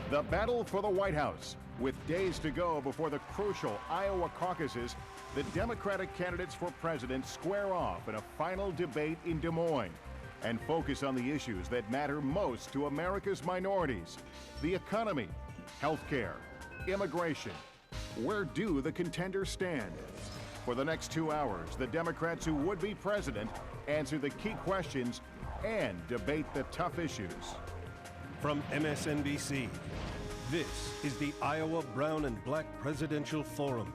The battle for the White House. With days to go before the crucial Iowa caucuses, the Democratic candidates for president square off in a final debate in Des Moines and focus on the issues that matter most to America's minorities: the economy, health care, immigration. Where do the contenders stand? For the next 2 hours, the Democrats who would be president answer the key questions and debate the tough issues. From MSNBC, this is the Iowa Brown and Black Presidential Forum.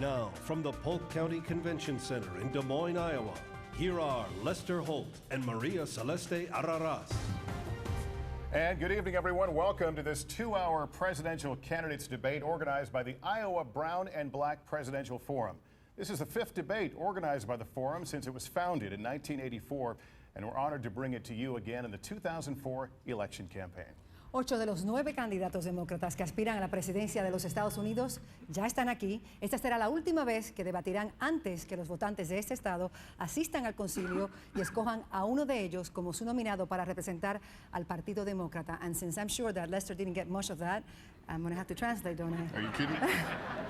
Now, from the Polk County Convention Center in Des Moines, Iowa, here are Lester Holt and Maria Celeste Araras. And good evening, everyone. Welcome to this 2-hour presidential candidates debate organized by the Iowa Brown and Black Presidential Forum. This is the 5th debate organized by the Forum since it was founded in 1984, and we're honored to bring it to you again in the 2004 election campaign. 8 de los 9 candidatos demócratas que aspiran a la presidencia de los Estados Unidos ya están aquí. Esta será la última vez que debatirán antes que los votantes de este estado asistan al concilio y escojan a uno de ellos como su nominado para representar al Partido Demócrata. And since I'm sure that Lester didn't get much of that, I'm going to have to translate, don't I? Are you kidding?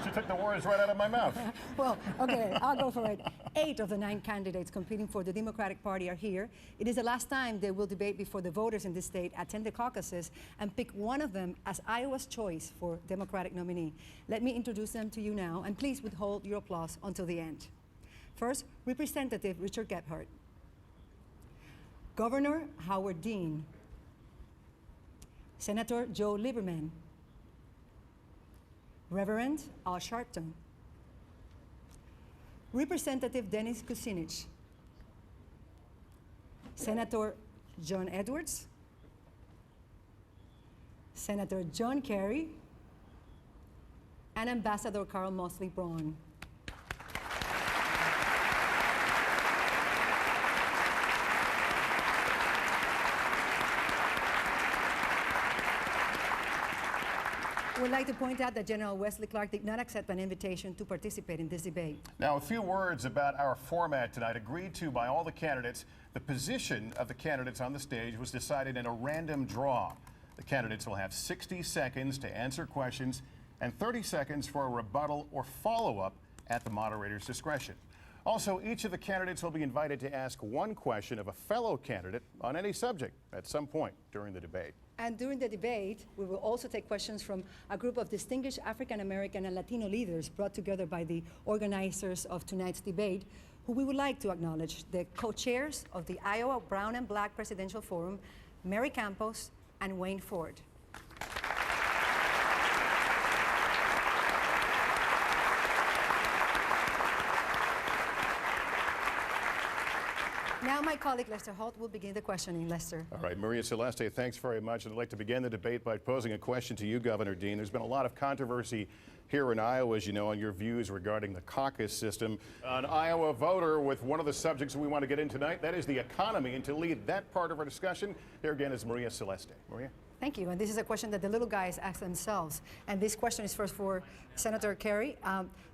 She took the words right out of my mouth. Well, okay, I'll go for it. 8 of the 9 candidates competing for the Democratic Party are here. It is the last time they will debate before the voters in this state attend the caucuses and pick one of them as Iowa's choice for Democratic nominee. Let me introduce them to you now, and please withhold your applause until the end. First, Representative Richard Gephardt. Governor Howard Dean. Senator Joe Lieberman. Reverend Al Sharpton. Representative Dennis Kucinich. Senator John Edwards. Senator John Kerry, and Ambassador Carl Mosley Braun. We'd like to point out that General Wesley Clark did not accept an invitation to participate in this debate. Now, a few words about our format tonight. Agreed to by all the candidates, the position of the candidates on the stage was decided in a random draw. The candidates will have 60 seconds to answer questions and 30 seconds for a rebuttal or follow-up at the moderator's discretion. Also, each of the candidates will be invited to ask one question of a fellow candidate on any subject at some point during the debate. And during the debate, we will also take questions from a group of distinguished African American and Latino leaders brought together by the organizers of tonight's debate, who we would like to acknowledge: the co-chairs of the Iowa Brown and Black Presidential Forum, Mary Campos and Wayne Ford. Now my colleague Lester Holt will begin the questioning. Lester. All right, Maria Celeste, thanks very much. I'd like to begin the debate by posing a question to you, Governor Dean. There's been a lot of controversy here in Iowa, as you know, on your views regarding the caucus system. An Iowa voter with one of the subjects we want to get in tonight, that is the economy. And to lead that part of our discussion, here again is Maria Celeste. Maria? Thank you. And this is a question that the little guys ask themselves. And this question is first for Senator Kerry.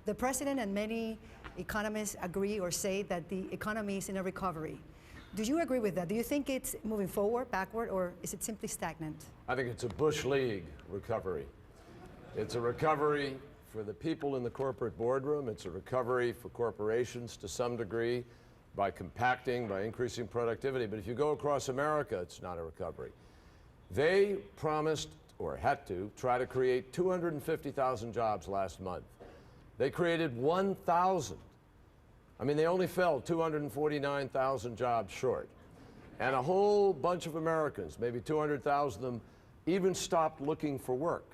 The president and many economists agree or say that the economy is in a recovery. Do you agree with that? Do you think it's moving forward, backward, or is it simply stagnant? I think it's a Bush League recovery. It's a recovery for the people in the corporate boardroom. It's a recovery for corporations to some degree by compacting, by increasing productivity. But if you go across America, it's not a recovery. They promised, or had to, try to create 250,000 jobs last month. They created 1,000. I mean, they only fell 249,000 jobs short. And a whole bunch of Americans, maybe 200,000 of them, even stopped looking for work.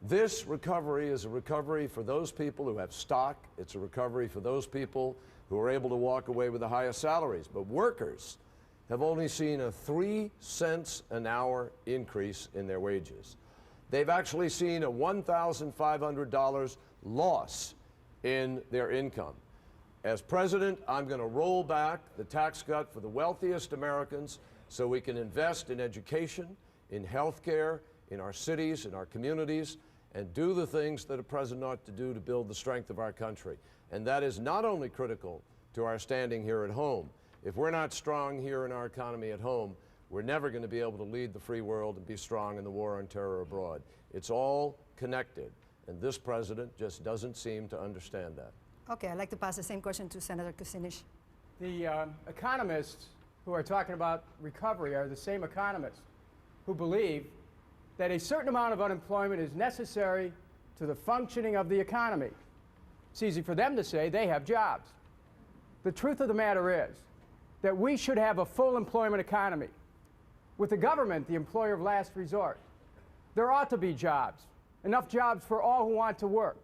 This recovery is a recovery for those people who have stock. It's a recovery for those people who are able to walk away with the highest salaries. But workers have only seen a 3 cents an hour increase in their wages. They've actually seen a $1,500 loss in their income. As president, I'm going to roll back the tax cut for the wealthiest Americans so we can invest in education, in health care, in our cities, in our communities, and do the things that a president ought to do to build the strength of our country. And that is not only critical to our standing here at home. If we're not strong here in our economy at home, we're never going to be able to lead the free world and be strong in the war on terror abroad. It's all connected, and this president just doesn't seem to understand that. Okay, I'd like to pass the same question to Senator Kucinich. The economists who are talking about recovery are the same economists who believe that a certain amount of unemployment is necessary to the functioning of the economy. It's easy for them to say they have jobs. The truth of the matter is that we should have a full employment economy. With the government, the employer of last resort, there ought to be jobs, enough jobs for all who want to work.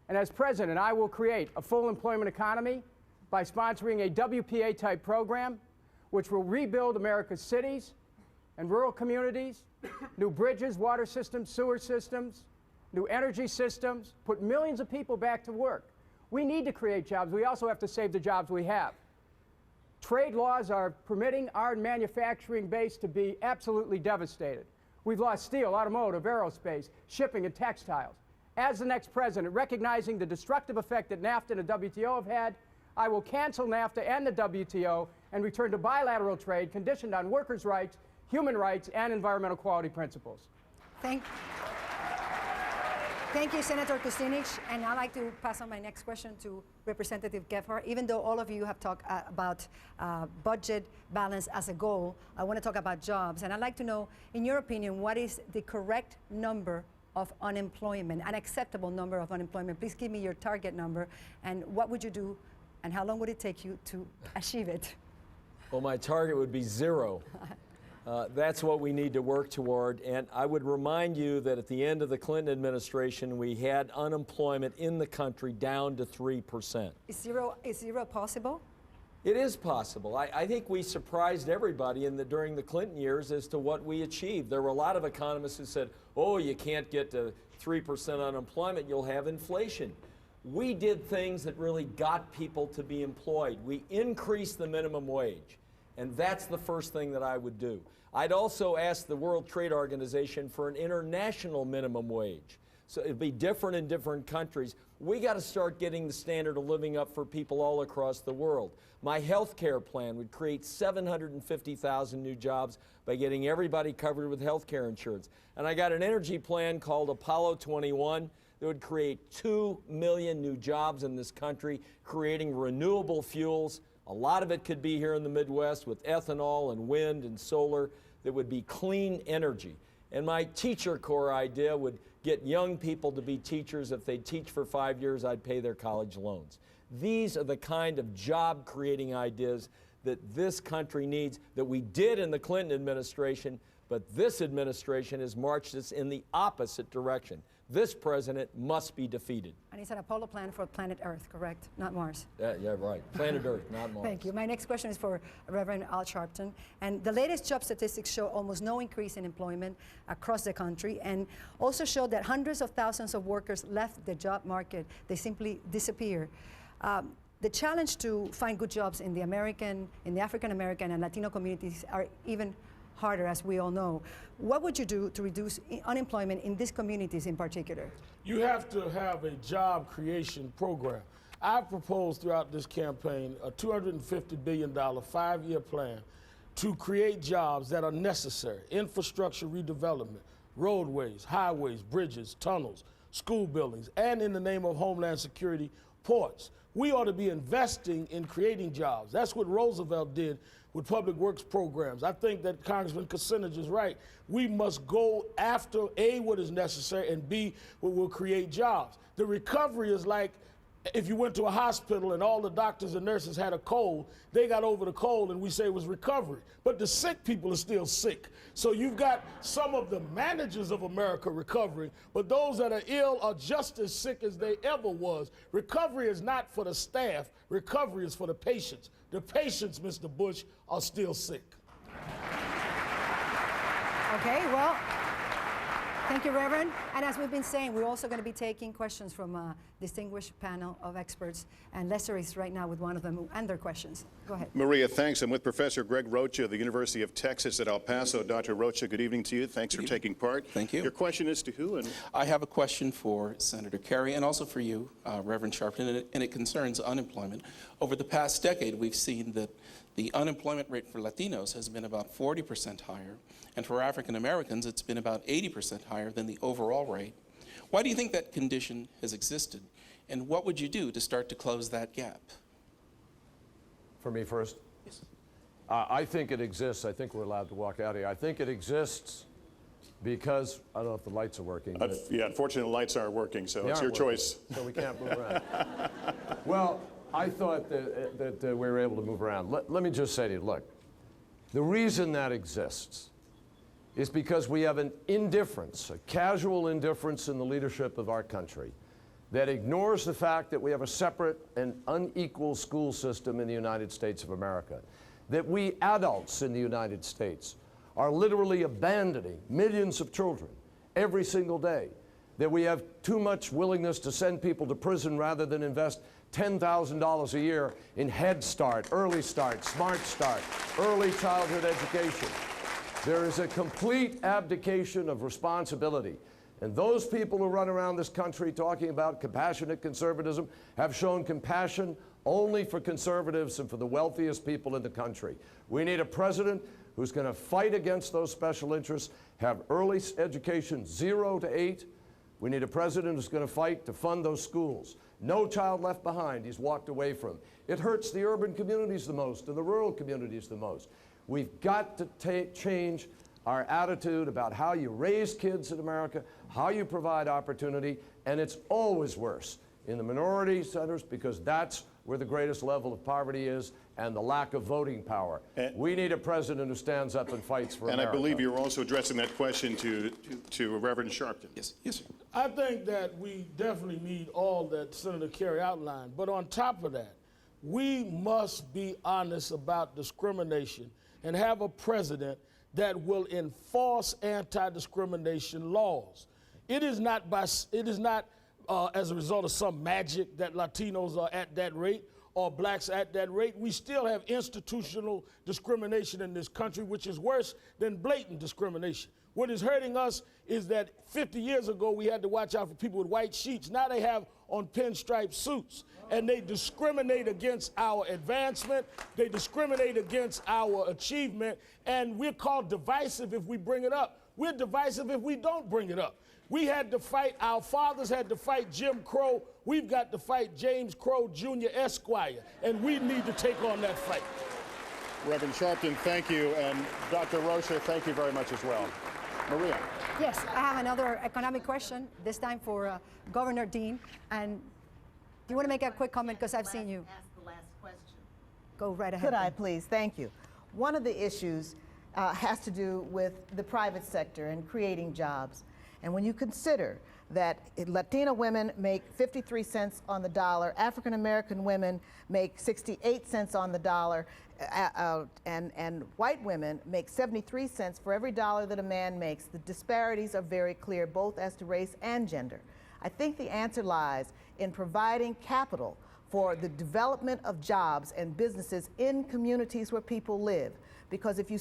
And as president, I will create a full employment economy by sponsoring a WPA-type program which will rebuild America's cities and rural communities, new bridges, water systems, sewer systems, new energy systems, put millions of people back to work. We need to create jobs. We also have to save the jobs we have. Trade laws are permitting our manufacturing base to be absolutely devastated. We've lost steel, automotive, aerospace, shipping, and textiles. As the next president, recognizing the destructive effect that NAFTA and the WTO have had, I will cancel NAFTA and the WTO and return to bilateral trade conditioned on workers' rights, human rights, and environmental quality principles. Thank you, Senator Kucinich. And I'd like to pass on my next question to Representative Gephardt. Even though all of you have talked about budget balance as a goal, I want to talk about jobs. And I'd like to know, in your opinion, what is the correct number of unemployment, an acceptable number of unemployment? Please give me your target number, and what would you do, and how long would it take you to achieve it? Well, my target would be 0. That's what we need to work toward. And I would remind you that at the end of the Clinton administration, we had unemployment in the country down to 3%. Is zero possible? It is possible. I think we surprised everybody during the Clinton years as to what we achieved. There were a lot of economists who said, oh, you can't get to 3% unemployment, you'll have inflation. We did things that really got people to be employed. We increased the minimum wage, and that's the first thing that I would do. I'd also ask the World Trade Organization for an international minimum wage. So it'd be different in different countries. We got to start getting the standard of living up for people all across the world. My health care plan would create 750,000 new jobs by getting everybody covered with health care insurance. And I got an energy plan called Apollo 21 that would create 2 million new jobs in this country, creating renewable fuels. A lot of it could be here in the Midwest with ethanol and wind and solar that would be clean energy. And my teacher corps idea would get young people to be teachers. If they teach for 5 years, I'd pay their college loans. These are the kind of job-creating ideas that this country needs, that we did in the Clinton administration, but this administration has marched us in the opposite direction. This president must be defeated. And it's an Apollo plan for planet Earth, correct? Not Mars. Yeah, right. Planet Earth, not Mars. Thank you. My next question is for Reverend Al Sharpton. And the latest job statistics show almost no increase in employment across the country, and also show that hundreds of thousands of workers left the job market. They simply disappear. The challenge to find good jobs in the African American and Latino communities are even harder, as we all know. What would you do to reduce unemployment in these communities in particular? You have to have a job creation program. I've proposed throughout this campaign a $250 billion 5-year plan to create jobs that are necessary: infrastructure redevelopment, roadways, highways, bridges, tunnels, school buildings, and in the name of Homeland Security, ports. We ought to be investing in creating jobs. That's what Roosevelt did with public works programs. I think that Congressman Kucinich is right. We must go after A, what is necessary, and B, what will create jobs. The recovery is like if you went to a hospital and all the doctors and nurses had a cold, they got over the cold and we say it was recovery. But the sick people are still sick. So you've got some of the managers of America recovering, but those that are ill are just as sick as they ever was. Recovery is not for the staff. Recovery is for the patients. The patients, Mr. Bush, are still sick. Okay, well, thank you, Reverend. And as we've been saying, we're also going to be taking questions from a distinguished panel of experts. And Lester is right now with one of them and their questions. Go ahead. Maria, thanks. I'm with Professor Greg Rocha of the University of Texas at El Paso. Dr. Rocha, good evening to you. Thanks for taking part. Thank you. Your question is to who? And I have a question for Senator Kerry and also for you, Reverend Sharpton, and it concerns unemployment. Over the past decade, we've seen that The unemployment rate for Latinos has been about 40% higher, and for African Americans, it's been about 80% higher than the overall rate. Why do you think that condition has existed, and what would you do to start to close that gap? For me first? Yes. I think it exists. I think we're allowed to walk out here. I think it exists because, I don't know if the lights are working. Yeah, unfortunately, the lights aren't working, so it's your choice. So we can't move around. Well, I thought that we were able to move around. Let me just say to you, look, the reason that exists is because we have an indifference, a casual indifference in the leadership of our country that ignores the fact that we have a separate and unequal school system in the United States of America, that we adults in the United States are literally abandoning millions of children every single day, that we have too much willingness to send people to prison rather than invest $10,000 a year in Head Start, Early Start, Smart Start, early childhood education. There is a complete abdication of responsibility. And those people who run around this country talking about compassionate conservatism have shown compassion only for conservatives and for the wealthiest people in the country. We need a president who's going to fight against those special interests, have early education 0 to 8. We need a president who's going to fight to fund those schools. No child left behind he's walked away from. It hurts the urban communities the most and the rural communities the most. We've got to change our attitude about how you raise kids in America, how you provide opportunity, and it's always worse in the minority centers because that's where the greatest level of poverty is and the lack of voting power. We need a president who stands up and fights for America. And I believe you're also addressing that question to Reverend Sharpton. Yes, yes, sir. I think that we definitely need all that Senator Kerry outlined. But on top of that, we must be honest about discrimination and have a president that will enforce anti-discrimination laws. It is not as a result of some magic that Latinos are at that rate or blacks at that rate. We still have institutional discrimination in this country, which is worse than blatant discrimination. What is hurting us is that 50 years ago we had to watch out for people with white sheets. Now they have on pinstripe suits, and they discriminate against our advancement, they discriminate against our achievement, and we're called divisive if we bring it up. We're divisive if we don't bring it up. We had to fight, our fathers had to fight Jim Crow. We've got to fight James Crow Jr. Esquire, and we need to take on that fight. Reverend Sharpton, thank you, and Dr. Rocha, thank you very much as well. Maria. Yes, I have another economic question, this time for Governor Dean. And do you want to make a quick comment, because I've seen you? Ask the last question. Go right ahead. Could I please? Thank you. One of the issues has to do with the private sector and creating jobs. And when you consider that Latina women make 53 cents on the dollar, African American women make 68 cents on the dollar, and white women make 73 cents for every dollar that a man makes, the disparities are very clear, both as to race and gender. I think the answer lies in providing capital for the development of jobs and businesses in communities where people live. Because if you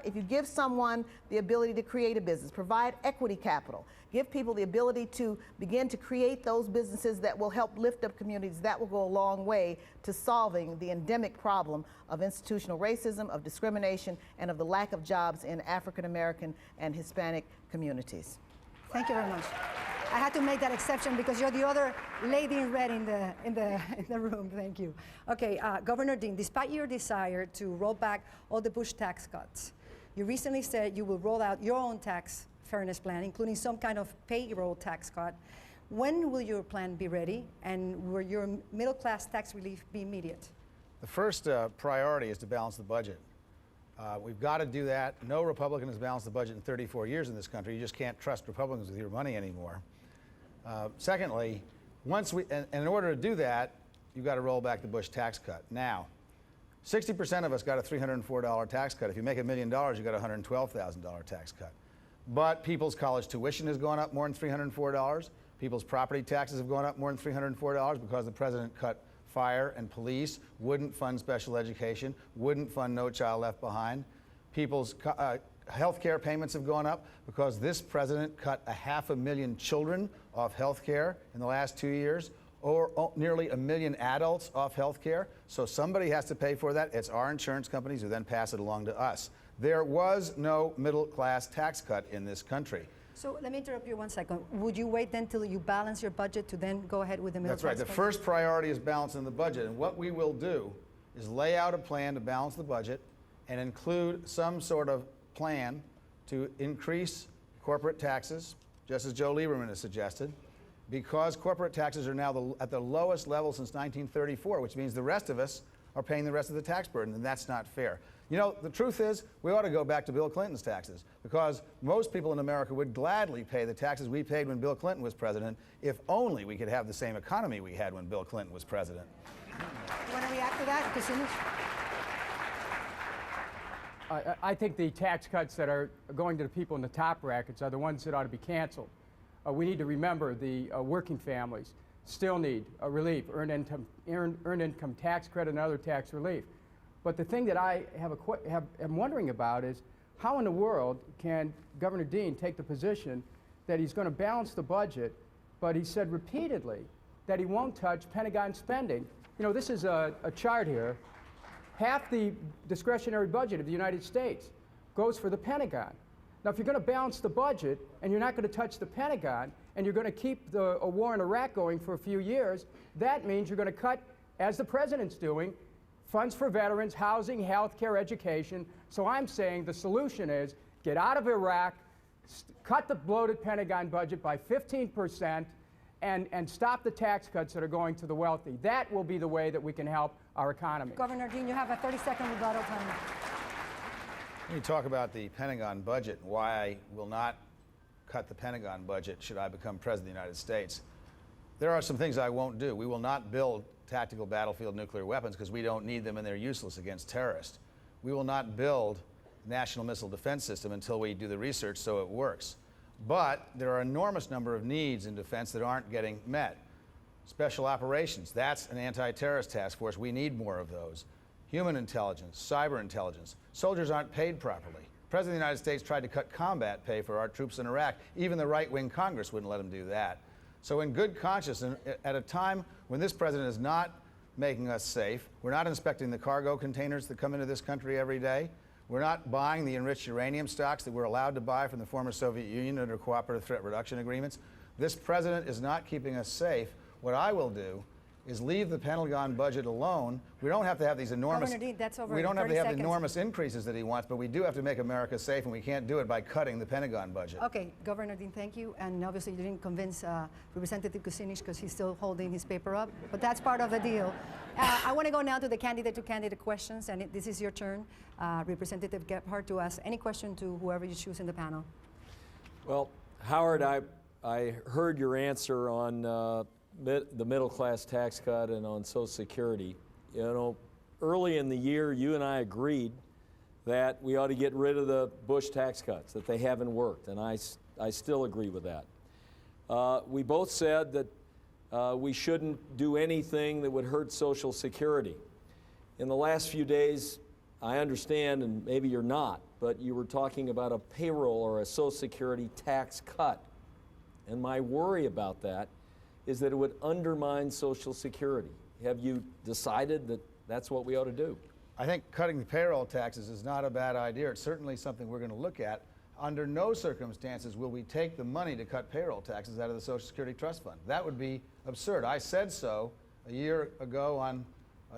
if you give someone the ability to create a business, provide equity capital, give people the ability to begin to create those businesses that will help lift up communities, that will go a long way to solving the endemic problem of institutional racism, of discrimination, and of the lack of jobs in African American and Hispanic communities. Thank you very much. I had to make that exception because you're the other lady in red in the room. Thank you. Okay, Governor Dean, despite your desire to roll back all the Bush tax cuts, you recently said you will roll out your own tax fairness plan, including some kind of payroll tax cut. When will your plan be ready, and will your middle-class tax relief be immediate? The first priority is to balance the budget. We've got to do that. No Republican has balanced the budget in 34 years in this country. You just can't trust Republicans with your money anymore. Secondly, in order to do that, you've got to roll back the Bush tax cut. Now, 60% of us got a $304 tax cut. If you make $1 million, you got a $112,000 tax cut. But people's college tuition has gone up more than $304. People's property taxes have gone up more than $304 because the president cut fire and police, wouldn't fund special education, wouldn't fund No Child Left Behind. People's health care payments have gone up because this president cut 500,000 children off health care in the last 2 years. or nearly 1 million adults off health care. So somebody has to pay for that. It's our insurance companies who then pass it along to us. There was no middle-class tax cut in this country. So let me interrupt you 1 second. Would you wait then till you balance your budget to then go ahead with the middle That's right. class The budget? first priority is balancing the budget. And what we will do is lay out a plan to balance the budget and include some sort of plan to increase corporate taxes, just as Joe Lieberman has suggested, because corporate taxes are now at the lowest level since 1934, which means the rest of us are paying the rest of the tax burden, and that's not fair. You know, the truth is, we ought to go back to Bill Clinton's taxes, because most people in America would gladly pay the taxes we paid when Bill Clinton was president, if only we could have the same economy we had when Bill Clinton was president. You want to react to that, Kucinich? I think the tax cuts that are going to the people in the top brackets are the ones that ought to be canceled. We need to remember the working families still need a relief, earned income tax credit and other tax relief. But the thing that I am wondering about is how in the world can Governor Dean take the position that he's going to balance the budget, but he said repeatedly that he won't touch Pentagon spending. You know, this is a chart here. Half the discretionary budget of the United States goes for the Pentagon. Now, if you're going to balance the budget and you're not going to touch the Pentagon and you're going to keep a war in Iraq going for a few years, that means you're going to cut, as the president's doing, funds for veterans, housing, health care, education. So I'm saying the solution is get out of Iraq, cut the bloated Pentagon budget by 15%, and stop the tax cuts that are going to the wealthy. That will be the way that we can help our economy. Governor Dean, you have a 30-second rebuttal time. Let me talk about the Pentagon budget and why I will not cut the Pentagon budget should I become President of the United States. There are some things I won't do. We will not build tactical battlefield nuclear weapons because we don't need them and they're useless against terrorists. We will not build a national missile defense system until we do the research so it works. But there are an enormous number of needs in defense that aren't getting met. Special operations, that's an anti-terrorist task force. We need more of those. Human intelligence, cyber intelligence. Soldiers aren't paid properly. The President of the United States tried to cut combat pay for our troops in Iraq. Even the right-wing Congress wouldn't let him do that. So in good conscience, and at a time when this president is not making us safe, we're not inspecting the cargo containers that come into this country every day, we're not buying the enriched uranium stocks that we're allowed to buy from the former Soviet Union under cooperative threat reduction agreements. This president is not keeping us safe. What I will do is leave the Pentagon budget alone. We don't have to have these enormous we don't have to have the enormous increases that he wants, but we do have to make America safe, and we can't do it by cutting the Pentagon budget. Okay, Governor Dean, thank you. And obviously you didn't convince Representative Kucinich because he's still holding his paper up, but that's part of the deal. I want to go now to the candidate-to-candidate questions, and this is your turn, Representative Gephardt, to ask any question to whoever you choose in the panel. Well, Howard, I heard your answer on the middle-class tax cut and on Social Security. You know, early in the year, you and I agreed that we ought to get rid of the Bush tax cuts, that they haven't worked, and I still agree with that. We both said that we shouldn't do anything that would hurt Social Security. In the last few days, I understand, and maybe you're not, but you were talking about a payroll or a Social Security tax cut. And my worry about that is that it would undermine Social Security. Have you decided that that's what we ought to do? I think cutting the payroll taxes is not a bad idea. It's certainly something we're going to look at. Under no circumstances will we take the money to cut payroll taxes out of the Social Security Trust Fund. That would be absurd. I said so a year ago on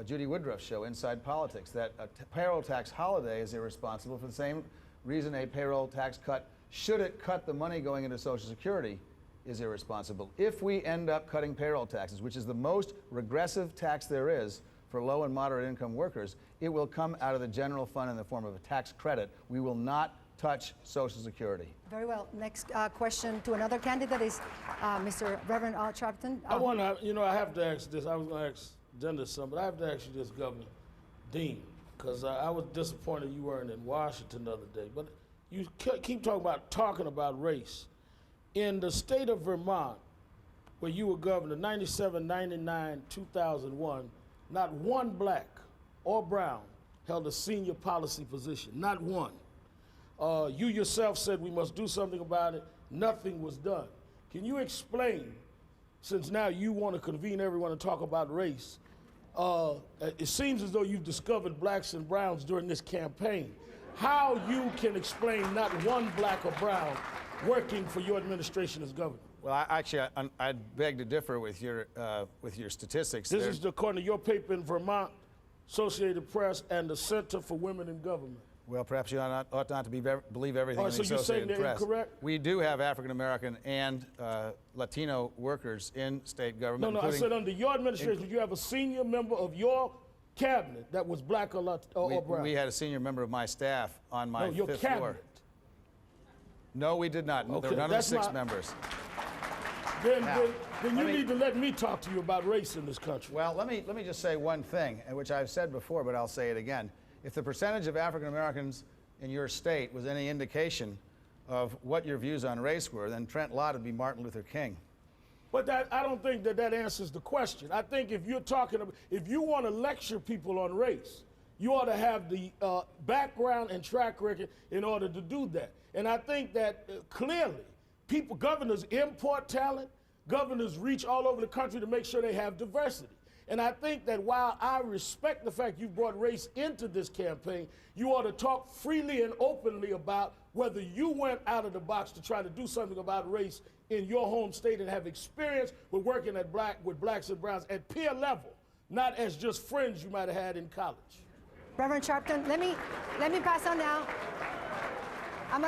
Judy Woodruff's show, Inside Politics, that a payroll tax holiday is irresponsible for the same reason a payroll tax cut, should it cut the money going into Social Security, is irresponsible. If we end up cutting payroll taxes, which is the most regressive tax there is for low and moderate income workers, it will come out of the general fund in the form of a tax credit. We will not touch Social Security. Very well. Next question to another candidate is Mr. Reverend Al Sharpton. I want to, you know, I have to ask this. I was going to ask Gender something, but I have to ask you this, Governor Dean, because I was disappointed you weren't in Washington the other day. But you keep talking about race. In the state of Vermont, where you were governor, 97, 99, 2001, not one black or brown held a senior policy position, not one. You yourself said we must do something about it. Nothing was done. Can you explain since now you want to convene everyone and talk about race, it seems as though you've discovered blacks and browns during this campaign. How you can explain not one black or brown working for your administration as governor? Well, I'd beg to differ with your statistics. This is according to your paper in Vermont, Associated Press, and the Center for Women in Government. Well, perhaps you ought not to believe everything in the So you're saying Associated they're Press. incorrect? We do have African American and Latino workers in state government. No, I said under your administration, you have a senior member of your cabinet that was black or brown. We had a senior member of my staff on my your fifth cabinet. floor. No, we did not. Okay, There were none of the 6 not- members. Then you need to let me talk to you about race in this country. Well, let me just say one thing, which I've said before, but I'll say it again. If the percentage of African Americans in your state was any indication of what your views on race were, then Trent Lott would be Martin Luther King. But I don't think that answers the question. I think if you're talking about, if you want to lecture people on race, you ought to have the background and track record in order to do that. And I think that clearly, governors import talent, governors reach all over the country to make sure they have diversity. And I think that while I respect the fact you brought race into this campaign, you ought to talk freely and openly about whether you went out of the box to try to do something about race in your home state and have experience with working with blacks and browns at peer level, not as just friends you might have had in college. Reverend Sharpton, let me pass on now. I'm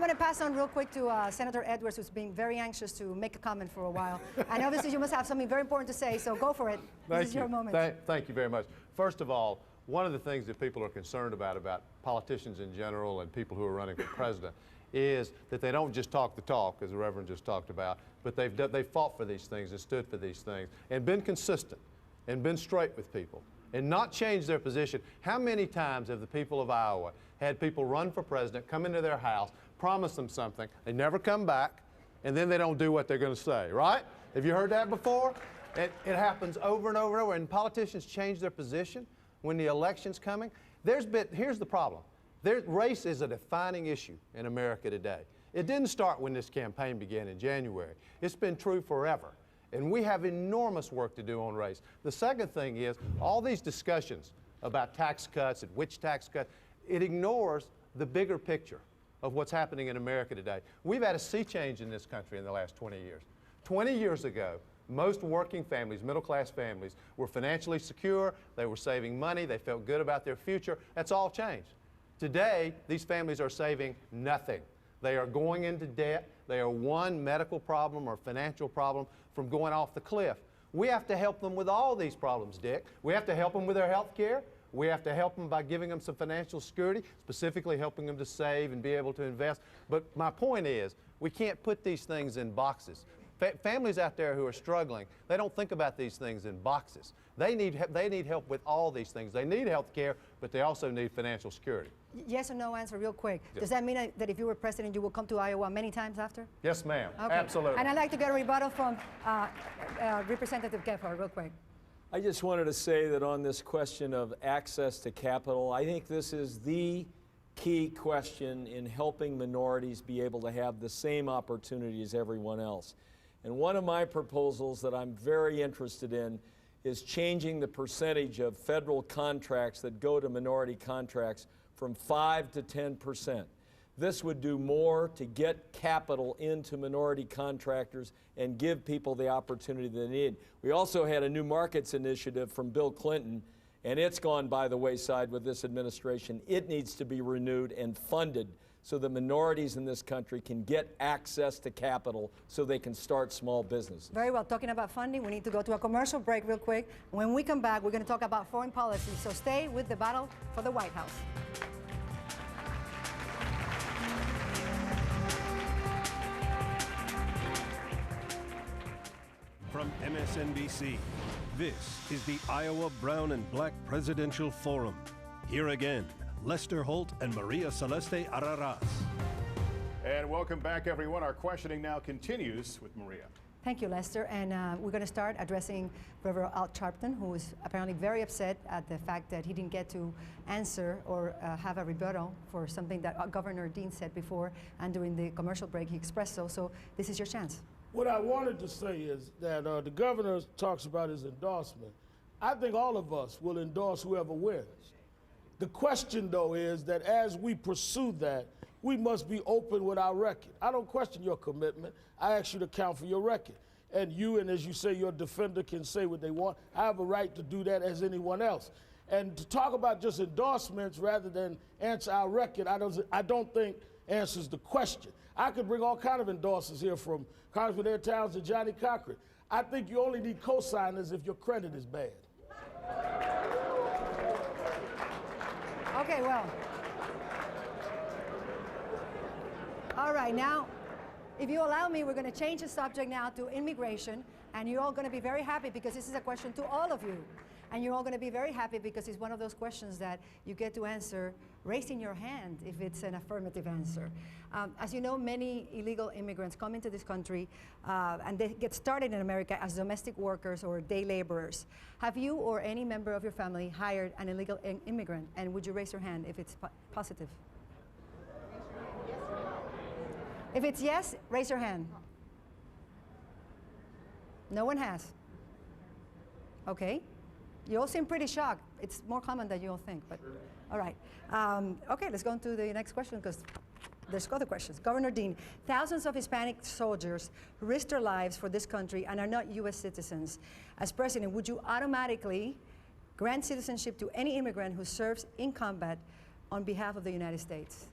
going to pass on real quick to Senator Edwards, who's been very anxious to make a comment for a while. And obviously you must have something very important to say, so go for it. This is your moment. Thank you very much. First of all, one of the things that people are concerned about politicians in general and people who are running for president, is that they don't just talk the talk, as the Reverend just talked about, but they've fought for these things and stood for these things and been consistent and been straight with people and not changed their position. How many times have the people of Iowa had people run for president, come into their house, promise them something, they never come back, and then they don't do what they're going to say, right? Have you heard that before? It happens over and over and over, and politicians change their position when the election's coming. Here's the problem. Race is a defining issue in America today. It didn't start when this campaign began in January. It's been true forever. And we have enormous work to do on race. The second thing is, all these discussions about tax cuts and which tax cut, it ignores the bigger picture of what's happening in America today. We've had a sea change in this country in the last 20 years. 20 years ago, most working families, middle-class families, were financially secure, they were saving money, they felt good about their future. That's all changed. Today, these families are saving nothing. They are going into debt. They are one medical problem or financial problem from going off the cliff. We have to help them with all these problems, Dick. We have to help them with their health care. We have to help them by giving them some financial security, specifically helping them to save and be able to invest. But my point is, we can't put these things in boxes. Families out there who are struggling, they don't think about these things in boxes. They need help with all these things. They need health care, but they also need financial security. Yes or no answer real quick. Yes. Does that mean that if you were president, you will come to Iowa many times after? Yes, ma'am. Okay. Absolutely. And I'd like to get a rebuttal from Representative Gephardt real quick. I just wanted to say that on this question of access to capital, I think this is the key question in helping minorities be able to have the same opportunity as everyone else. And one of my proposals that I'm very interested in is changing the percentage of federal contracts that go to minority contracts from 5 to 10%. This would do more to get capital into minority contractors and give people the opportunity they need. We also had a new markets initiative from Bill Clinton, and it's gone by the wayside with this administration. It needs to be renewed and funded so that minorities in this country can get access to capital so they can start small businesses. Very well. Talking about funding, we need to go to a commercial break real quick. When we come back, we're going to talk about foreign policy. So stay with the battle for the White House. From MSNBC, this is the Iowa Brown and Black Presidential Forum. Here again, Lester Holt and Maria Celeste Araras. And welcome back, everyone. Our questioning now continues with Maria. Thank you, Lester. And we're going to start addressing Reverend Al Sharpton, who is apparently very upset at the fact that he didn't get to answer or have a rebuttal for something that Governor Dean said before, and during the commercial break he expressed so. So this is your chance. What I wanted to say is that the governor talks about his endorsement. I think all of us will endorse whoever wins. The question, though, is that as we pursue that, we must be open with our record. I don't question your commitment. I ask you to account for your record. And you, and as you say, your defender can say what they want. I have a right to do that as anyone else. And to talk about just endorsements rather than answer our record, I don't think answers the question. I could bring all kind of endorsers here, from Congressman Ed Towns to Johnny Cochran. I think you only need co-signers if your credit is bad. Okay, well. All right, now, if you allow me, we're going to change the subject now to immigration, and you're all going to be very happy because this is a question to all of you. And you're all going to be very happy because it's one of those questions that you get to answer raising your hand if it's an affirmative answer. As you know, many illegal immigrants come into this country and they get started in America as domestic workers or day laborers. Have you or any member of your family hired an illegal immigrant? And would you raise your hand if it's positive? If it's yes, raise your hand. No one has. Okay. You all seem pretty shocked. It's more common than you all think, but all right. Okay, let's go on to the next question because there's other questions. Governor Dean, thousands of Hispanic soldiers risk their lives for this country and are not U.S. citizens. As president, would you automatically grant citizenship to any immigrant who serves in combat on behalf of the United States?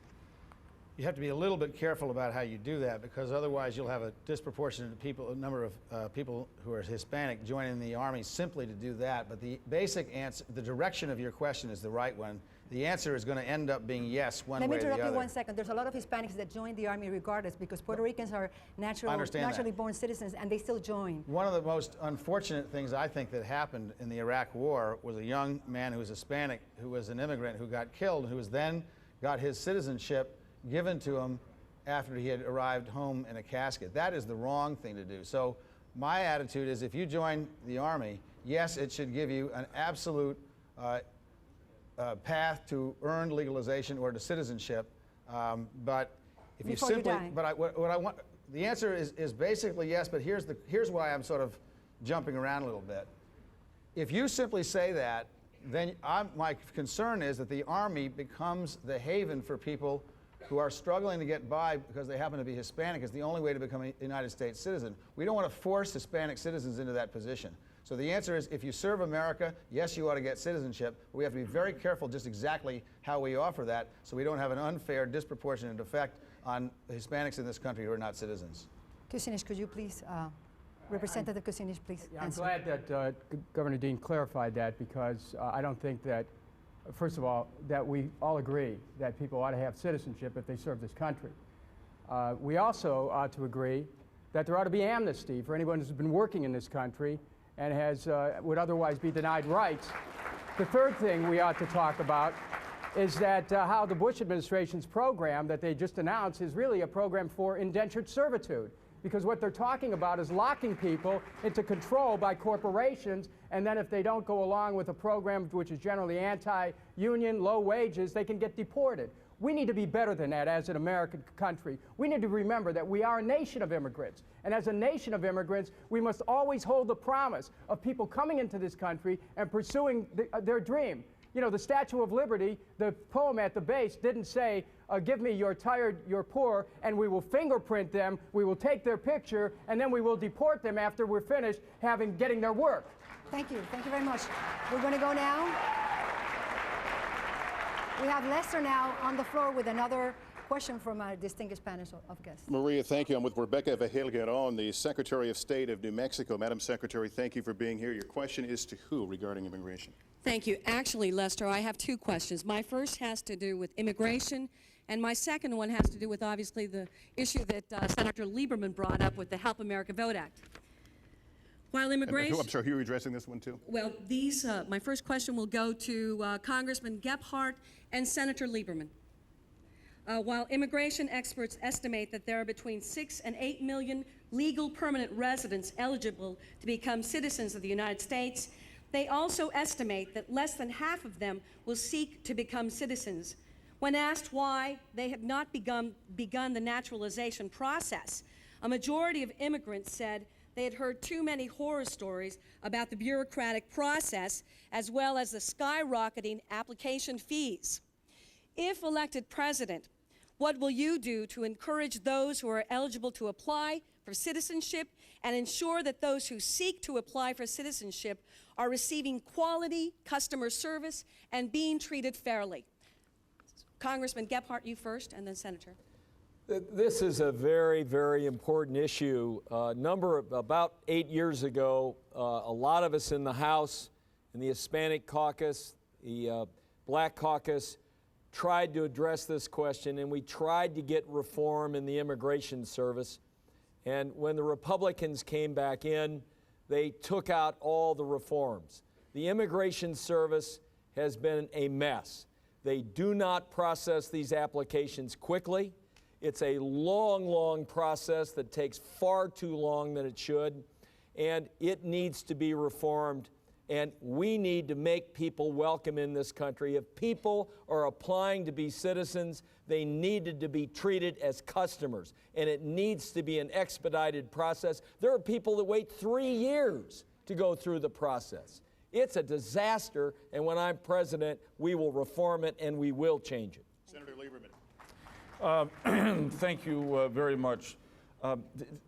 You have to be a little bit careful about how you do that, because otherwise you'll have a disproportionate number of people who are Hispanic joining the Army simply to do that. But the basic answer, the direction of your question is the right one. The answer is going to end up being yes, one way or the other. Let me interrupt you 1 second. There's a lot of Hispanics that join the Army regardless because Puerto Ricans are naturally born citizens and they still join. One of the most unfortunate things I think that happened in the Iraq War was a young man who was Hispanic, who was an immigrant, who got killed, who was then got his citizenship given to him after he had arrived home in a casket. That is the wrong thing to do. So my attitude is if you join the Army, yes, it should give you an absolute path to earned legalization or to citizenship. But if you simply, what I want, the answer is basically yes, but here's why I'm sort of jumping around a little bit. If you simply say that, then my concern is that the Army becomes the haven for people who are struggling to get by because they happen to be Hispanic. Is the only way to become a United States citizen. We don't want to force Hispanic citizens into that position. So the answer is if you serve America, yes, you ought to get citizenship, but we have to be very careful just exactly how we offer that so we don't have an unfair, disproportionate effect on the Hispanics in this country who are not citizens. Kucinich, could you please, Representative Kucinich, please answer. I'm glad that Governor Dean clarified that because I don't think that first of all, that we all agree that people ought to have citizenship if they serve this country. We also ought to agree that there ought to be amnesty for anyone who's been working in this country and would otherwise be denied rights. The third thing we ought to talk about is that how the Bush administration's program that they just announced is really a program for indentured servitude. Because what they're talking about is locking people into control by corporations, and then if they don't go along with a program which is generally anti-union, low wages, they can get deported. We need to be better than that as an American country. We need to remember that we are a nation of immigrants. And as a nation of immigrants, we must always hold the promise of people coming into this country and pursuing their dream. You know, the Statue of Liberty, the poem at the base didn't say, give me your tired, your poor, and we will fingerprint them, we will take their picture, and then we will deport them after we're finished getting their work. Thank you very much. We're going to go now. We have Lester now on the floor with another question from our distinguished panel of guests. Maria, thank you. I'm with Rebecca Verhelgeron, the Secretary of State of New Mexico. Madam Secretary, thank you for being here. Your question is to who regarding immigration? Thank you. Actually, Lester, I have two questions. My first has to do with immigration, and my second one has to do with, obviously, the issue that Senator Lieberman brought up with the Help America Vote Act. While immigration... I'm sorry, who are you addressing this one to? Well, my first question will go to Congressman Gephardt and Senator Lieberman. While immigration experts estimate that there are between 6 and 8 million legal permanent residents eligible to become citizens of the United States, they also estimate that less than half of them will seek to become citizens. When asked why they have not begun the naturalization process, a majority of immigrants said they had heard too many horror stories about the bureaucratic process as well as the skyrocketing application fees. If elected president, what will you do to encourage those who are eligible to apply for citizenship and ensure that those who seek to apply for citizenship are receiving quality customer service and being treated fairly? Congressman Gephardt, you first, and then Senator. This is a very, very important issue. About 8 years ago, a lot of us in the House, in the Hispanic caucus, the Black caucus, tried to address this question, and we tried to get reform in the Immigration Service. And when the Republicans came back in, they took out all the reforms. The Immigration Service has been a mess. They do not process these applications quickly. It's a long, long process that takes far too long than it should, and it needs to be reformed. And we need to make people welcome in this country. If people are applying to be citizens, they needed to be treated as customers, and it needs to be an expedited process. There are people that wait 3 years to go through the process. It's a disaster, and when I'm president, we will reform it and we will change it. Senator Lieberman. Thank you very much.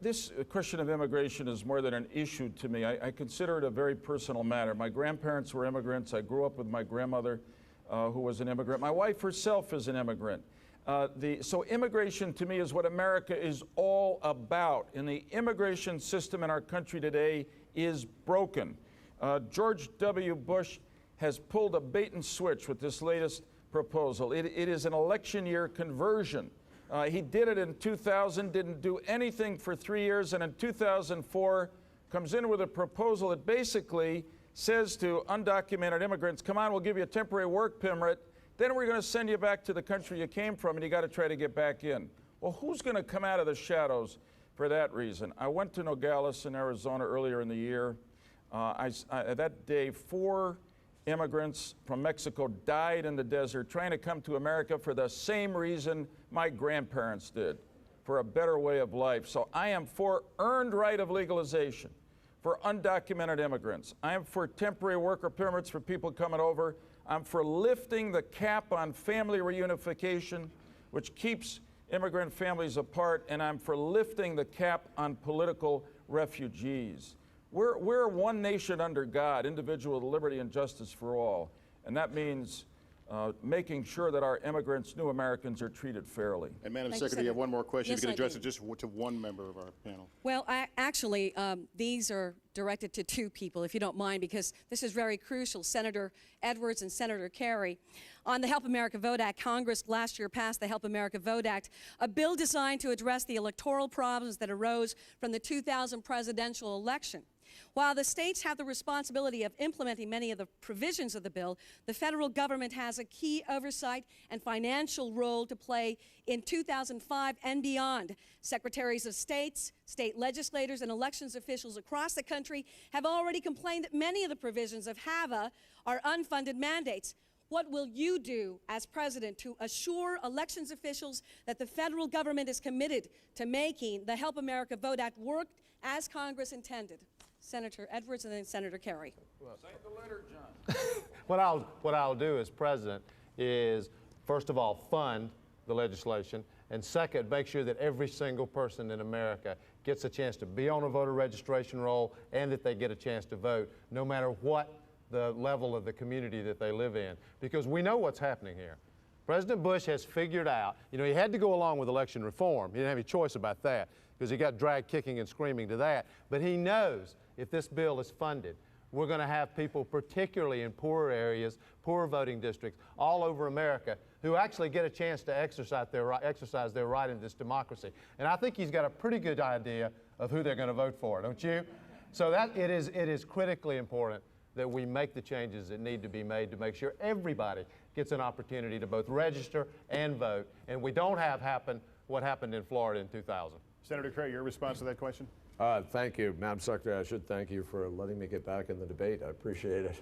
This question of immigration is more than an issue to me. I consider it a very personal matter. My grandparents were immigrants. I grew up with my grandmother who was an immigrant. My wife herself is an immigrant. So immigration to me is what America is all about. And the immigration system in our country today is broken. George W. Bush has pulled a bait and switch with this latest proposal. It is an election year conversion. He did it in 2000, didn't do anything for 3 years, and in 2004 comes in with a proposal that basically says to undocumented immigrants, come on, we'll give you a temporary work permit, then we're going to send you back to the country you came from, and you got to try to get back in. Well, who's going to come out of the shadows for that reason? I went to Nogales in Arizona earlier in the year. That day, 4 immigrants from Mexico died in the desert trying to come to America for the same reason my grandparents did, for a better way of life. So I am for earned right of legalization for undocumented immigrants. I am for temporary worker permits for people coming over. I'm for lifting the cap on family reunification, which keeps immigrant families apart, and I'm for lifting the cap on political refugees. We're one nation under God, individual liberty and justice for all. And that means making sure that our immigrants, new Americans, are treated fairly. And Madam Secretary, you have one more question. Yes, you can address do. it just to one member of our panel. Well, actually, these are directed to 2 people, if you don't mind, because this is very crucial. Senator Edwards and Senator Kerry. On the Help America Vote Act, Congress last year passed the Help America Vote Act, a bill designed to address the electoral problems that arose from the 2000 presidential election. While the states have the responsibility of implementing many of the provisions of the bill, the federal government has a key oversight and financial role to play in 2005 and beyond. Secretaries of states, state legislators, and elections officials across the country have already complained that many of the provisions of HAVA are unfunded mandates. What will you do as president to assure elections officials that the federal government is committed to making the Help America Vote Act work as Congress intended? Senator Edwards and then Senator Kerry. Cite the letter, John. What I'll do as president is, first of all, fund the legislation, and second, make sure that every single person in America gets a chance to be on a voter registration roll and that they get a chance to vote, no matter what the level of the community that they live in. Because we know what's happening here. President Bush has figured out, he had to go along with election reform. He didn't have any choice about that because he got dragged kicking and screaming to that. But he knows if this bill is funded, we're going to have people, particularly in poor areas, poor voting districts, all over America, who actually get a chance to exercise their right in this democracy. And I think he's got a pretty good idea of who they're going to vote for, don't you? So that it is critically important that we make the changes that need to be made to make sure everybody gets an opportunity to both register and vote, and we don't have happen what happened in Florida in 2000. Senator Kerry, your response to that question? Thank you, Madam Secretary. I should thank you for letting me get back in the debate. I appreciate it.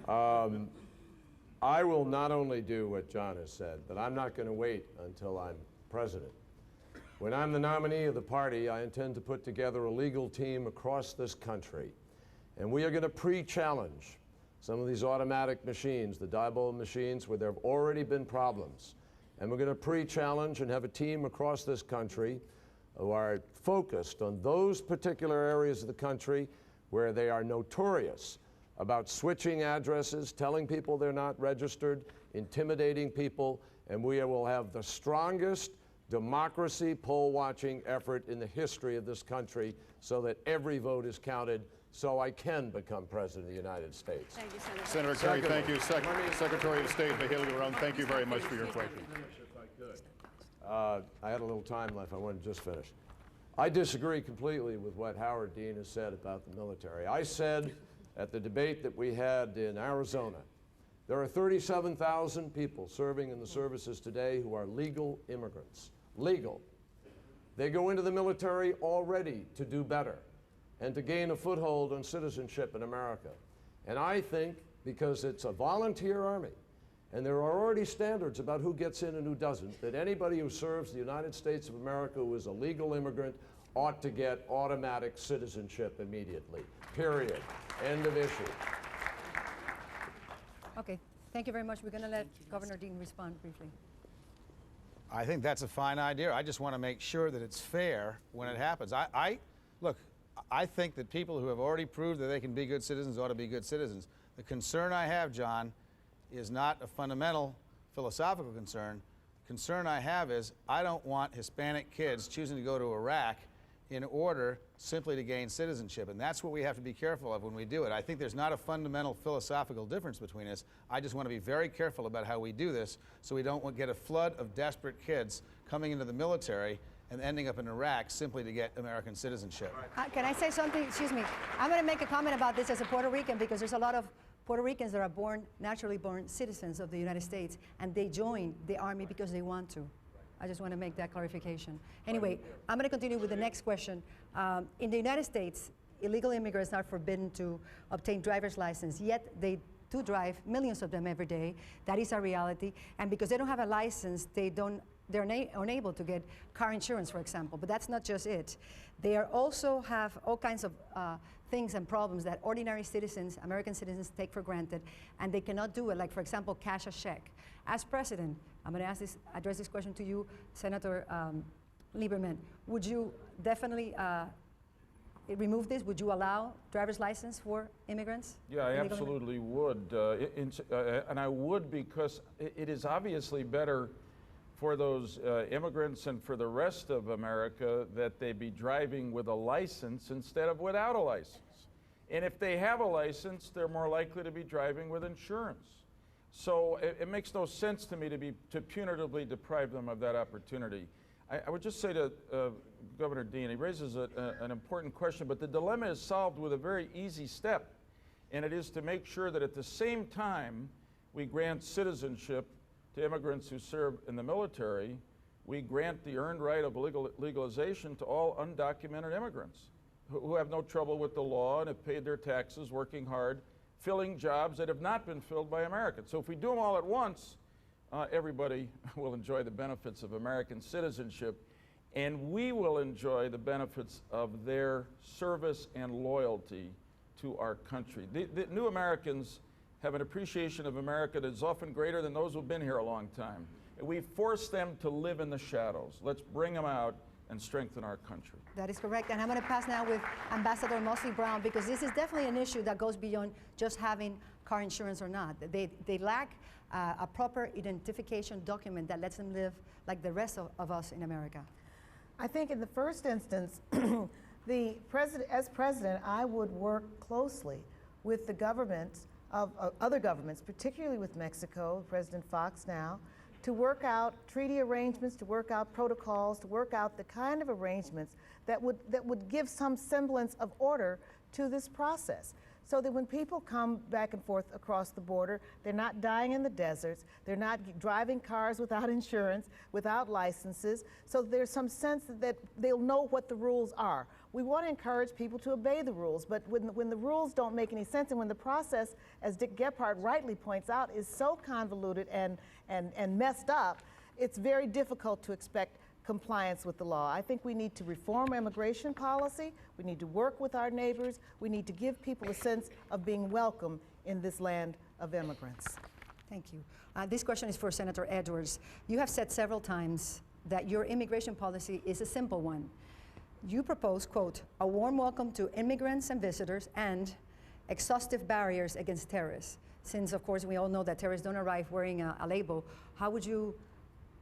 I will not only do what John has said, but I'm not going to wait until I'm president When I'm the nominee of the party, I intend to put together a legal team across this country. And we are going to pre-challenge some of these automatic machines, the Diebold machines, where there have already been problems. And we're going to pre-challenge and have a team across this country who are focused on those particular areas of the country where they are notorious about switching addresses, telling people they're not registered, intimidating people, and we will have the strongest democracy poll-watching effort in the history of this country so that every vote is counted so I can become President of the United States. Thank you, Senator. Senator Kerry, thank you. Secretary of State Haley Brown, thank you very much for your question. I had a little time left. I want to just finish. I disagree completely with what Howard Dean has said about the military. I said at the debate that we had in Arizona, there are 37,000 people serving in the services today who are legal immigrants. Legal. They go into the military already to do better and to gain a foothold on citizenship in America. And I think, because it's a volunteer army, and there are already standards about who gets in and who doesn't, that anybody who serves the United States of America who is a legal immigrant ought to get automatic citizenship immediately. Period. End of issue. Okay, thank you very much. We're going to let Governor Dean respond briefly. I think that's a fine idea. I just want to make sure that it's fair when it happens. Look, I think that people who have already proved that they can be good citizens ought to be good citizens. The concern I have, John, is not a fundamental philosophical concern. The concern I have is I don't want Hispanic kids choosing to go to Iraq in order simply to gain citizenship, and that's what we have to be careful of when we do it. I think there's not a fundamental philosophical difference between us. I just want to be very careful about how we do this so we don't get a flood of desperate kids coming into the military and ending up in Iraq simply to get American citizenship. Can I say something? Excuse me. I'm going to make a comment about this as a Puerto Rican because there's a lot of Puerto Ricans that are naturally born citizens of the United States, and they join the Army because they want to. I just want to make that clarification. Anyway, I'm going to continue with the next question. In the United States, illegal immigrants are forbidden to obtain driver's license, yet they do drive, millions of them every day. That is a reality. And because they don't have a license, they're unable to get car insurance, for example. But that's not just it. They also have all kinds of things and problems that ordinary citizens, American citizens, take for granted, and they cannot do it, like, for example, cash a check. As president, I'm going to address this question to you, Senator Lieberman. Would you definitely remove this? Would you allow driver's license for immigrants? Yeah, I absolutely would. And I would because it is obviously better for those immigrants and for the rest of America that they be driving with a license instead of without a license. And if they have a license, they're more likely to be driving with insurance. So it makes no sense to me to punitively deprive them of that opportunity. I would just say to Governor Dean, he raises an important question, but the dilemma is solved with a very easy step, and it is to make sure that at the same time we grant citizenship to immigrants who serve in the military, we grant the earned right of legalization to all undocumented immigrants who have no trouble with the law and have paid their taxes, working hard, filling jobs that have not been filled by Americans. So if we do them all at once, everybody will enjoy the benefits of American citizenship, and we will enjoy the benefits of their service and loyalty to our country. The new Americans have an appreciation of America that is often greater than those who've been here a long time. And we force them to live in the shadows. Let's bring them out and strengthen our country. That is correct. And I'm going to pass now with Ambassador Mosley Brown, because this is definitely an issue that goes beyond just having car insurance or not. They lack a proper identification document that lets them live like the rest of us in America. I think in the first instance, as president, I would work closely with the governments of other governments, particularly with Mexico, President Fox now, to work out treaty arrangements, to work out protocols, to work out the kind of arrangements that would give some semblance of order to this process, so that when people come back and forth across the border, they're not dying in the deserts, they're not driving cars without insurance, without licenses, so there's some sense that they'll know what the rules are. We want to encourage people to obey the rules, but when the rules don't make any sense, and when the process, as Dick Gephardt rightly points out, is so convoluted and messed up, it's very difficult to expect compliance with the law. I think we need to reform immigration policy. We need to work with our neighbors. We need to give people a sense of being welcome in this land of immigrants. Thank you. This question is for Senator Edwards. You have said several times that your immigration policy is a simple one. You propose, quote, a warm welcome to immigrants and visitors and exhaustive barriers against terrorists. Since, of course, we all know that terrorists don't arrive wearing a label, how would you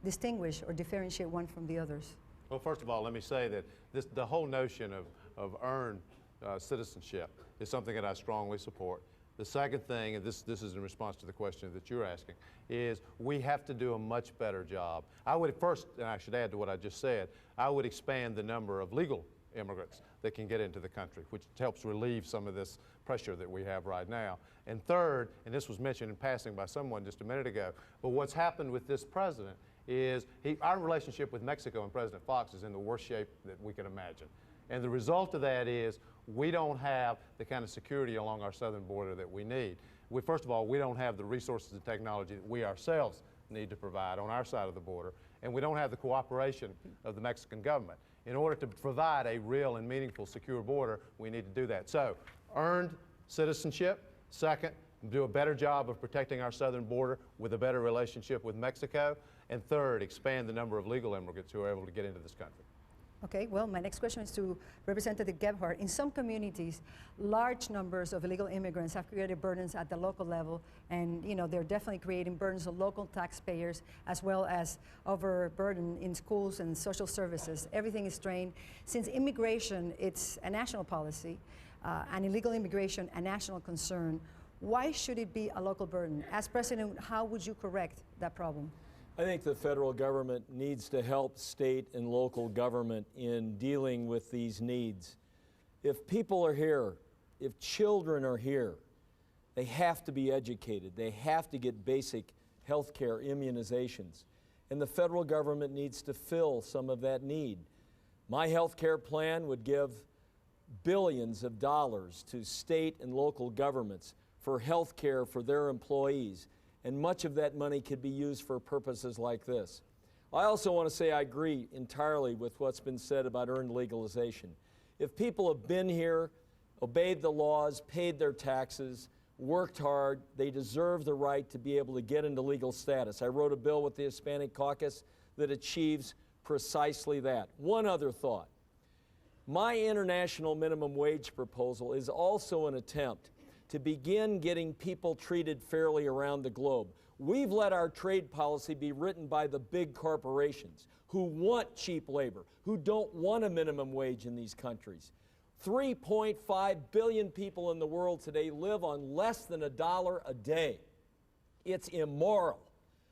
distinguish or differentiate one from the others? Well, first of all, let me say that the whole notion of earned citizenship is something that I strongly support. The second thing, and this is in response to the question that you're asking, is we have to do a much better job. I would first, and I should add to what I just said, I would expand the number of legal immigrants that can get into the country, which helps relieve some of this pressure that we have right now. And third, and this was mentioned in passing by someone just a minute ago, but what's happened with this president is our relationship with Mexico and President Fox is in the worst shape that we can imagine. And the result of that is we don't have the kind of security along our southern border that we need. First of all, we don't have the resources and technology that we ourselves need to provide on our side of the border, and we don't have the cooperation of the Mexican government. In order to provide a real and meaningful secure border, we need to do that. So, earned citizenship. Second, do a better job of protecting our southern border with a better relationship with Mexico. And third, expand the number of legal immigrants who are able to get into this country. Okay, well, my next question is to Representative Gebhardt. In some communities, large numbers of illegal immigrants have created burdens at the local level, and they're definitely creating burdens on local taxpayers as well as overburden in schools and social services. Everything is strained. Since immigration, it's a national policy, and illegal immigration a national concern, why should it be a local burden? As president, how would you correct that problem? I think the federal government needs to help state and local government in dealing with these needs. If people are here, if children are here, they have to be educated. They have to get basic health care immunizations. And the federal government needs to fill some of that need. My health care plan would give billions of dollars to state and local governments for health care for their employees. And much of that money could be used for purposes like this. I also want to say I agree entirely with what's been said about earned legalization. If people have been here, obeyed the laws, paid their taxes, worked hard, they deserve the right to be able to get into legal status. I wrote a bill with the Hispanic Caucus that achieves precisely that. One other thought. My international minimum wage proposal is also an attempt to begin getting people treated fairly around the globe. We've let our trade policy be written by the big corporations who want cheap labor, who don't want a minimum wage in these countries. 3.5 billion people in the world today live on less than $1 a day. It's immoral.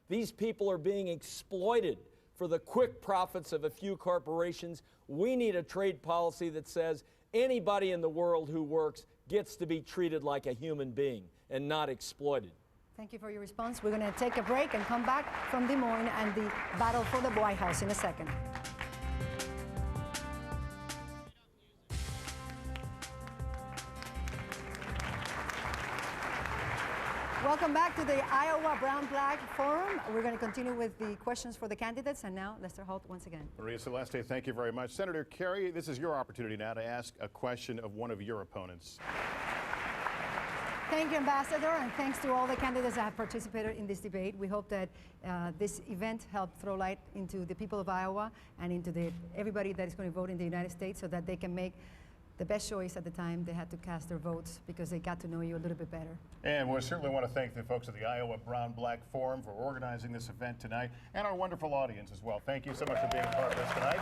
These people are being exploited for the quick profits of a few corporations. We need a trade policy that says anybody in the world who works gets to be treated like a human being and not exploited. Thank you for your response. We're going to take a break and come back from Des Moines and the battle for the White House in a second. Welcome back to the Iowa Brown-Black Forum. We're going to continue with the questions for the candidates, and now Lester Holt once again. Maria Celeste, thank you very much. Senator Kerry, this is your opportunity now to ask a question of one of your opponents. Thank you, Ambassador, and thanks to all the candidates that have participated in this debate. We hope that this event helped throw light into the people of Iowa and into everybody that is going to vote in the United States so that they can make the best choice at the time they had to cast their votes because they got to know you a little bit better. And we certainly want to thank the folks at the Iowa Brown-Black Forum for organizing this event tonight and our wonderful audience as well. Thank you so much for being a part of this tonight.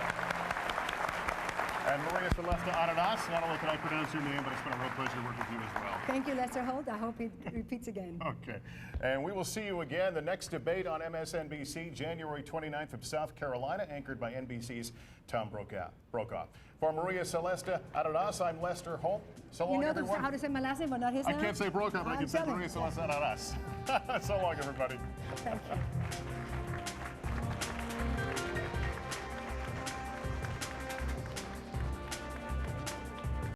And Maria Celeste Aranas, not only can I pronounce your name, but it's been a real pleasure to work with you as well. Thank you, Lester Holt. I hope it repeats again. Okay. And we will see you again. The next debate on MSNBC, January 29th from South Carolina, anchored by NBC's Tom Brokaw. For Maria Celeste Aranas, I'm Lester Holt. So long, everyone. You know how to say my last name, but not his name? I can't say Brokaw, but I can say Maria Celeste Aranas. So long, everybody. Thank you.